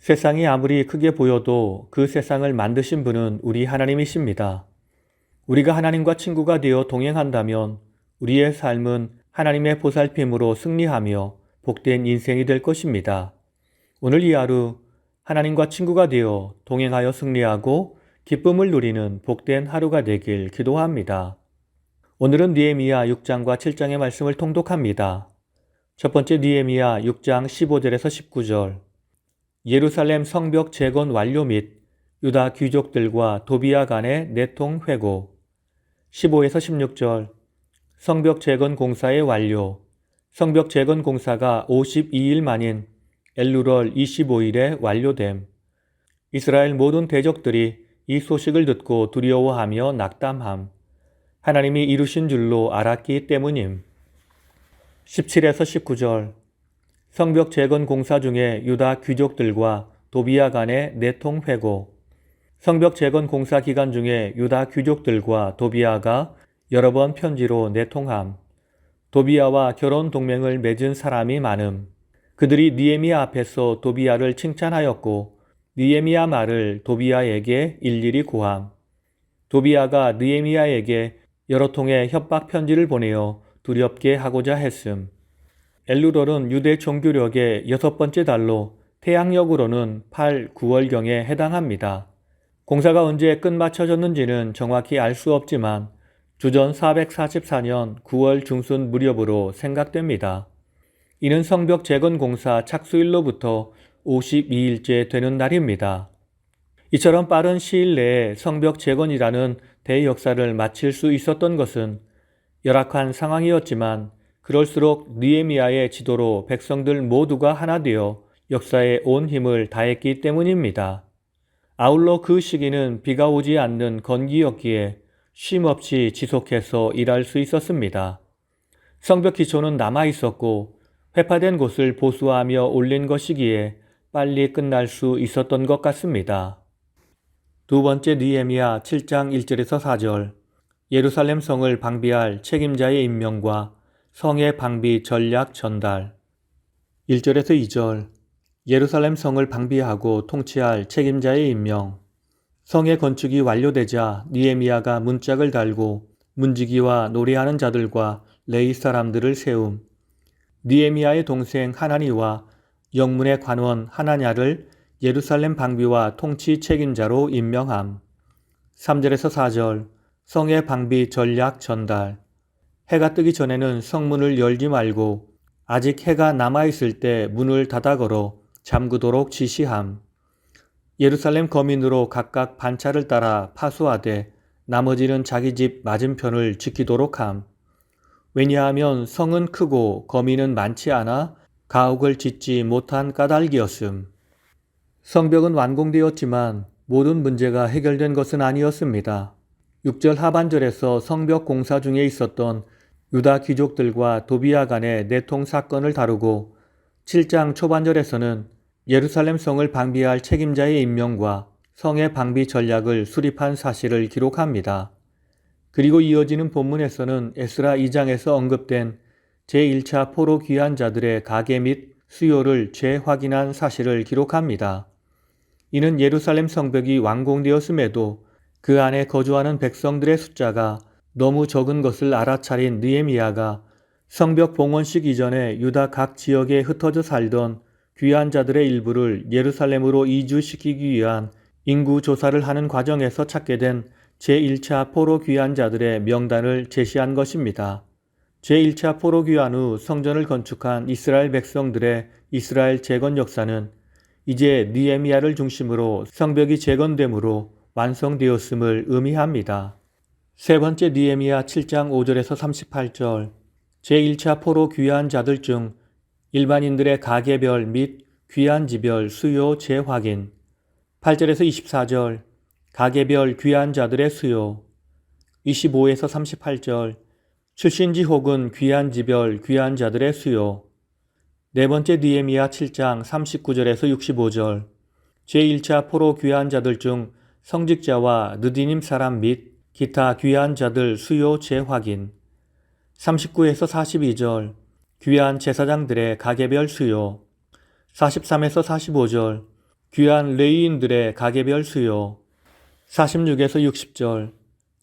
세상이 아무리 크게 보여도 그 세상을 만드신 분은 우리 하나님이십니다. 우리가 하나님과 친구가 되어 동행한다면 우리의 삶은 하나님의 보살핌으로 승리하며 복된 인생이 될 것입니다. 오늘 이 하루 하나님과 친구가 되어 동행하여 승리하고 기쁨을 누리는 복된 하루가 되길 기도합니다. 오늘은 느헤미야 6장과 7장의 말씀을 통독합니다. 첫 번째 느헤미야 6장 15절에서 19절. 예루살렘 성벽 재건 완료 및 유다 귀족들과 도비야 간의 내통 회고. 15에서 16절. 성벽 재건 공사의 완료. 성벽 재건 공사가 52일 만인 엘루럴 25일에 완료됨. 이스라엘 모든 대적들이 이 소식을 듣고 두려워하며 낙담함. 하나님이 이루신 줄로 알았기 때문임. 17에서 19절. 성벽 재건 공사 중에 유다 귀족들과 도비야 간의 내통 회고. 성벽 재건 공사 기간 중에 유다 귀족들과 도비야가 여러 번 편지로 내통함. 도비야와 결혼 동맹을 맺은 사람이 많음. 그들이 느헤미야 앞에서 도비야를 칭찬하였고 느헤미야 말을 도비야에게 일일이 고함. 도비야가 느헤미야에게 여러 통의 협박 편지를 보내어 두렵게 하고자 했음. 엘루럴은 유대 종교력의 6번째 달로 태양력으로는 8, 9월경에 해당합니다. 공사가 언제 끝마쳐졌는지는 정확히 알 수 없지만 주전 444년 9월 중순 무렵으로 생각됩니다. 이는 성벽 재건 공사 착수일로부터 52일째 되는 날입니다. 이처럼 빠른 시일 내에 성벽 재건이라는 대역사를 마칠 수 있었던 것은 열악한 상황이었지만 그럴수록 느헤미야의 지도로 백성들 모두가 하나 되어 역사에 온 힘을 다했기 때문입니다. 아울러 그 시기는 비가 오지 않는 건기였기에 쉼없이 지속해서 일할 수 있었습니다. 성벽 기초는 남아있었고 회파된 곳을 보수하며 올린 것이기에 빨리 끝날 수 있었던 것 같습니다. 두 번째 느헤미야 7장 1절에서 4절. 예루살렘 성을 방비할 책임자의 임명과 성의 방비 전략 전달. 1절에서 2절. 예루살렘 성을 방비하고 통치할 책임자의 임명. 성의 건축이 완료되자 느헤미야가 문짝을 달고 문지기와 노래하는 자들과 레위 사람들을 세움. 느헤미야의 동생 하나니와 영문의 관원 하나냐를 예루살렘 방비와 통치 책임자로 임명함. 3절에서 4절. 성의 방비 전략 전달. 해가 뜨기 전에는 성문을 열지 말고 아직 해가 남아있을 때 문을 닫아 걸어 잠그도록 지시함. 예루살렘 거민으로 각각 반차를 따라 파수하되 나머지는 자기 집 맞은편을 지키도록 함. 왜냐하면 성은 크고 거민은 많지 않아 가옥을 짓지 못한 까닭이었음. 성벽은 완공되었지만 모든 문제가 해결된 것은 아니었습니다. 6절 하반절에서 성벽 공사 중에 있었던 유다 귀족들과 도비야 간의 내통 사건을 다루고 7장 초반절에서는 예루살렘 성을 방비할 책임자의 임명과 성의 방비 전략을 수립한 사실을 기록합니다. 그리고 이어지는 본문에서는 에스라 2장에서 언급된 제1차 포로 귀환 자들의 가계 및 수요를 재확인한 사실을 기록합니다. 이는 예루살렘 성벽이 완공되었음에도 그 안에 거주하는 백성들의 숫자가 너무 적은 것을 알아차린 느헤미야가 성벽 봉헌식 이전에 유다 각 지역에 흩어져 살던 귀환자들의 일부를 예루살렘으로 이주시키기 위한 인구 조사를 하는 과정에서 찾게 된 제1차 포로 귀환자들의 명단을 제시한 것입니다. 제1차 포로 귀환 후 성전을 건축한 이스라엘 백성들의 이스라엘 재건 역사는 이제 느헤미야를 중심으로 성벽이 재건됨으로 완성되었음을 의미합니다. 세 번째 느헤미야 7장 5절에서 38절. 제1차 포로 귀환자들 중 일반인들의 가계별 및 귀환지별 수요 재확인. 8절에서 24절. 가계별 귀환자들의 수요. 25에서 38절. 출신지 혹은 귀환지별 귀환자들의 수요. 네 번째 느헤미야 7장 39절에서 65절. 제1차 포로 귀환자들 중 성직자와 느디님 사람 및 기타 귀환자들 수요 재확인. 39에서 42절. 귀환 제사장들의 가계별 수요. 43에서 45절. 귀한 레위인들의 가게별 수요. 46에서 60절.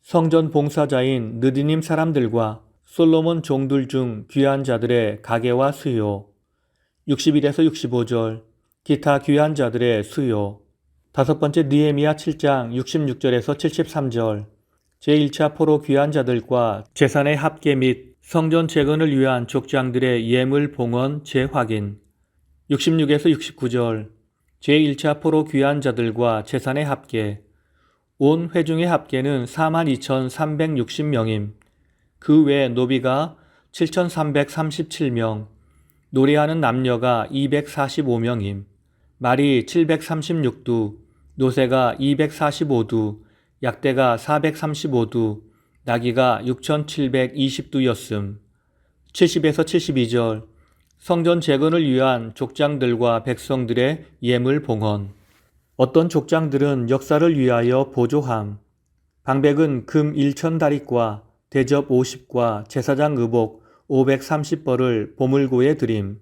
성전 봉사자인 느디님 사람들과 솔로몬 종들 중 귀한 자들의 가게와 수요. 61에서 65절. 기타 귀한 자들의 수요. 다섯 번째 느헤미야 7장 66절에서 73절. 제1차 포로 귀한 자들과 재산의 합계 및 성전 재건을 위한 족장들의 예물 봉헌 재확인. 66에서 69절. 제1차 포로 귀한 자들과 재산의 합계. 온 회중의 합계는 42,360명임. 그 외 노비가 7,337명, 노래하는 남녀가 245명임. 말이 736두, 노새가 245두, 약대가 435두, 나귀가 6,720두였음. 70에서 72절. 성전 재건을 위한 족장들과 백성들의 예물 봉헌. 어떤 족장들은 역사를 위하여 보조함. 방백은 금 1,000다리과 대접 50과 제사장 의복 530벌을 보물고에 드림.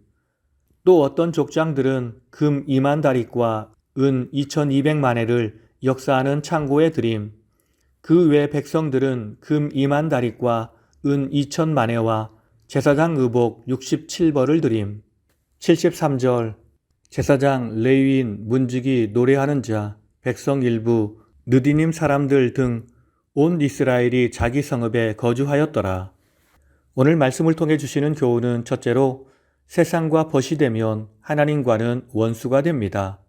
또 어떤 족장들은 금 2만 다리과 은 2,200만회를 역사하는 창고에 드림. 그 외 백성들은 금 2만 다리과 은 2,000만회와 제사장 의복 67벌을 드림. 73절. 제사장, 레위인, 문지기, 노래하는 자, 백성 일부, 느디님 사람들 등 온 이스라엘이 자기 성읍에 거주하였더라. 오늘 말씀을 통해 주시는 교훈은 첫째로 세상과 벗이 되면 하나님과는 원수가 됩니다.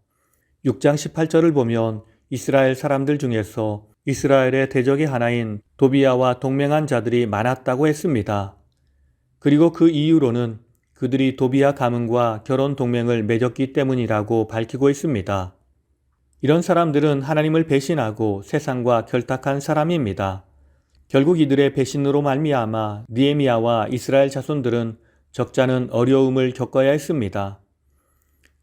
6장 18절을 보면 이스라엘 사람들 중에서 이스라엘의 대적의 하나인 도비야와 동맹한 자들이 많았다고 했습니다. 그리고 그 이유로는 그들이 도비야 가문과 결혼 동맹을 맺었기 때문이라고 밝히고 있습니다. 이런 사람들은 하나님을 배신하고 세상과 결탁한 사람입니다. 결국 이들의 배신으로 말미암아 느헤미야와 이스라엘 자손들은 적잖은 어려움을 겪어야 했습니다.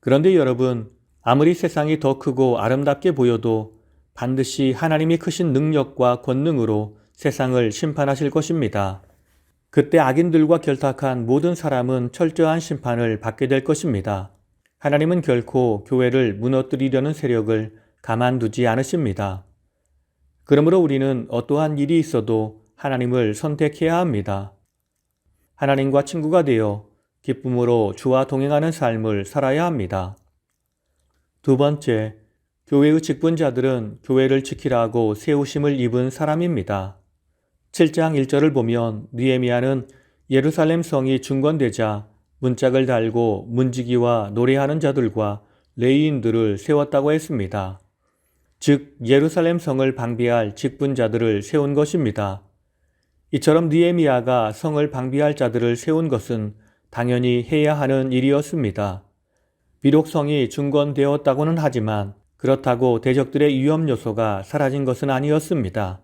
그런데 여러분, 아무리 세상이 더 크고 아름답게 보여도 반드시 하나님이 크신 능력과 권능으로 세상을 심판하실 것입니다. 그때 악인들과 결탁한 모든 사람은 철저한 심판을 받게 될 것입니다. 하나님은 결코 교회를 무너뜨리려는 세력을 가만두지 않으십니다. 그러므로 우리는 어떠한 일이 있어도 하나님을 선택해야 합니다. 하나님과 친구가 되어 기쁨으로 주와 동행하는 삶을 살아야 합니다. 두 번째, 교회의 직분자들은 교회를 지키라고 세우심을 입은 사람입니다. 7장 1절을 보면 느헤미야는 예루살렘 성이 중건되자 문짝을 달고 문지기와 노래하는 자들과 레위인들을 세웠다고 했습니다. 즉 예루살렘 성을 방비할 직분자들을 세운 것입니다. 이처럼 느헤미야가 성을 방비할 자들을 세운 것은 당연히 해야 하는 일이었습니다. 비록 성이 중건되었다고는 하지만 그렇다고 대적들의 위험 요소가 사라진 것은 아니었습니다.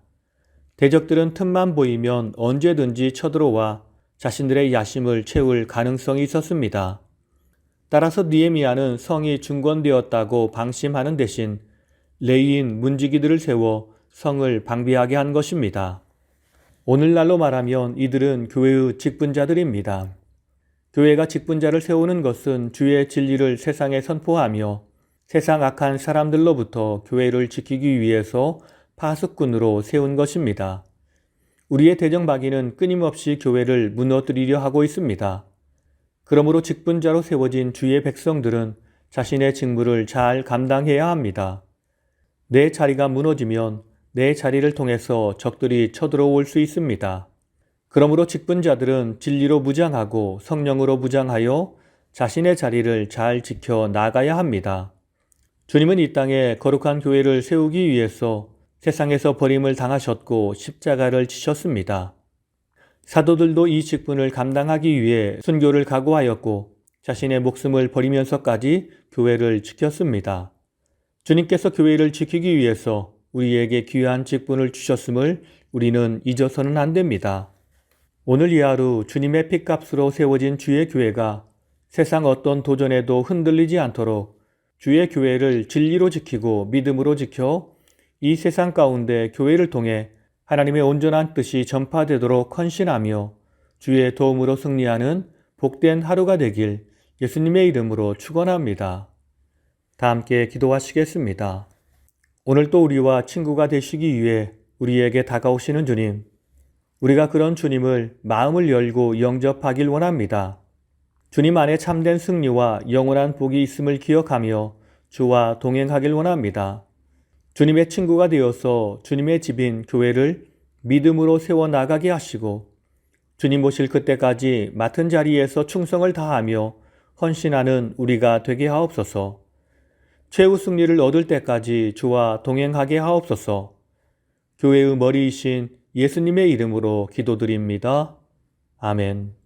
대적들은 틈만 보이면 언제든지 쳐들어와 자신들의 야심을 채울 가능성이 있었습니다. 따라서 느헤미야는 성이 중건되었다고 방심하는 대신 레위인 문지기들을 세워 성을 방비하게 한 것입니다. 오늘날로 말하면 이들은 교회의 직분자들입니다. 교회가 직분자를 세우는 것은 주의 진리를 세상에 선포하며 세상 악한 사람들로부터 교회를 지키기 위해서 파수꾼으로 세운 것입니다. 우리의 대적마귀는 끊임없이 교회를 무너뜨리려 하고 있습니다. 그러므로 직분자로 세워진 주의 백성들은 자신의 직무를 잘 감당해야 합니다. 내 자리가 무너지면 내 자리를 통해서 적들이 쳐들어올 수 있습니다. 그러므로 직분자들은 진리로 무장하고 성령으로 무장하여 자신의 자리를 잘 지켜 나가야 합니다. 주님은 이 땅에 거룩한 교회를 세우기 위해서 세상에서 버림을 당하셨고 십자가를 지셨습니다. 사도들도 이 직분을 감당하기 위해 순교를 각오하였고 자신의 목숨을 버리면서까지 교회를 지켰습니다. 주님께서 교회를 지키기 위해서 우리에게 귀한 직분을 주셨음을 우리는 잊어서는 안 됩니다. 오늘 이 하루 주님의 핏값으로 세워진 주의 교회가 세상 어떤 도전에도 흔들리지 않도록 주의 교회를 진리로 지키고 믿음으로 지켜 이 세상 가운데 교회를 통해 하나님의 온전한 뜻이 전파되도록 헌신하며 주의 도움으로 승리하는 복된 하루가 되길 예수님의 이름으로 축원합니다. 다 함께 기도하시겠습니다. 오늘 또 우리와 친구가 되시기 위해 우리에게 다가오시는 주님, 우리가 그런 주님을 마음을 열고 영접하길 원합니다. 주님 안에 참된 승리와 영원한 복이 있음을 기억하며 주와 동행하길 원합니다. 주님의 친구가 되어서 주님의 집인 교회를 믿음으로 세워나가게 하시고 주님 오실 그때까지 맡은 자리에서 충성을 다하며 헌신하는 우리가 되게 하옵소서. 최후 승리를 얻을 때까지 주와 동행하게 하옵소서. 교회의 머리이신 예수님의 이름으로 기도드립니다. 아멘.